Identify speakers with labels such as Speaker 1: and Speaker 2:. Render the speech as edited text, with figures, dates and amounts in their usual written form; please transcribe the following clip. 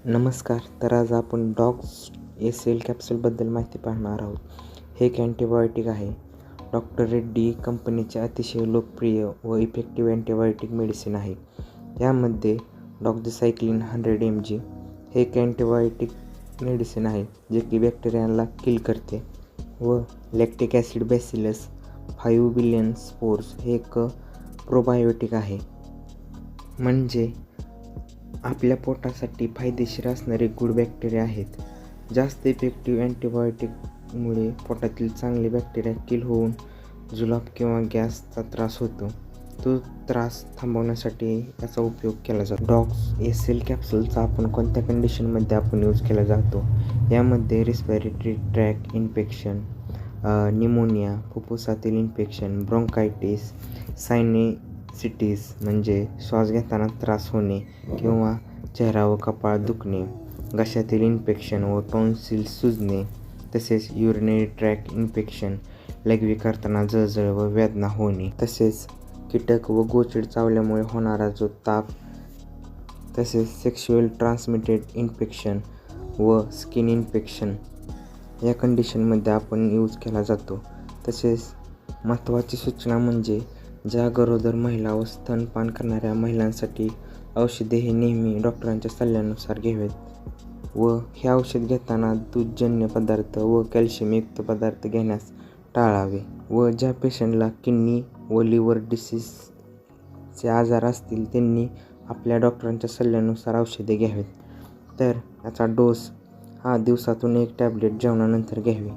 Speaker 1: नमस्कार. तर आज आपण डॉग्स एसेल कॅप्सूलबद्दल माहिती पाहणार आहोत. हे एक अँटीबायोटिक आहे. डॉक्टर रेड्डी कंपनीचे अतिशय लोकप्रिय व इफेक्टिव्ह अँटीबायोटिक मेडिसिन आहे. यामध्ये डॉक्झासायक्लिन 100 mg हे एक अँटीबायोटिक मेडिसिन आहे जे की बॅक्टेरियाला किल करते व lactic acid bacillus 5 billion spores हे एक प्रोबायोटिक आहे. म्हणजे आपल्या पोटासाठी फायदेशीर असणारे गुड बॅक्टेरिया आहेत. जास्त इफेक्टिव्ह अँटीबायोटिकमुळे पोटातील चांगले बॅक्टेरिया किल होऊन जुलाब किंवा गॅसचा त्रास होतो. तो त्रास थांबवण्यासाठी याचा उपयोग केला जातो. डॉग्स एसेल कॅप्सूलचा आपण कोणत्या कंडिशनमध्ये आपण यूज केला जातो. यामध्ये रेस्पिरेटरी ट्रॅक इन्फेक्शन, निमोनिया, फुफ्फुसातील इन्फेक्शन, ब्रोंकायटिस, सायनेसिटिस म्हणजे श्वास घेताना त्रास होणे किंवा चेहरा व कपाळ दुखणे, घशातील इन्फेक्शन व टॉन्सिल्स सुजणे, तसेच युरिनरी ट्रॅक इन्फेक्शन, लघवी करताना जळजळ व वेदना होणे, तसेच कीटक व गोचीड चावल्यामुळे होणारा जो ताप, तसेच सेक्शुअल ट्रान्समिटेड इन्फेक्शन व स्किन इन्फेक्शन या कंडिशनमध्ये आपण यूज केला जातो. तसेच महत्त्वाची सूचना म्हणजे ज्या गरोदर महिला व स्तनपान करणाऱ्या महिलांसाठी औषधे हे नेहमी डॉक्टरांच्या सल्ल्यानुसार घ्यावेत व हे औषध घेताना दूधजन्य पदार्थ व कॅल्शियमयुक्त पदार्थ घेण्यास टाळावे व ज्या पेशंटला किडनी व लिव्हर डिसीजचे आजार असतील त्यांनी आपल्या डॉक्टरांच्या सल्ल्यानुसार औषधे घ्यावेत. तर याचा डोस हा दिवसातून 1 टॅब्लेट जेवणानंतर घ्यावे.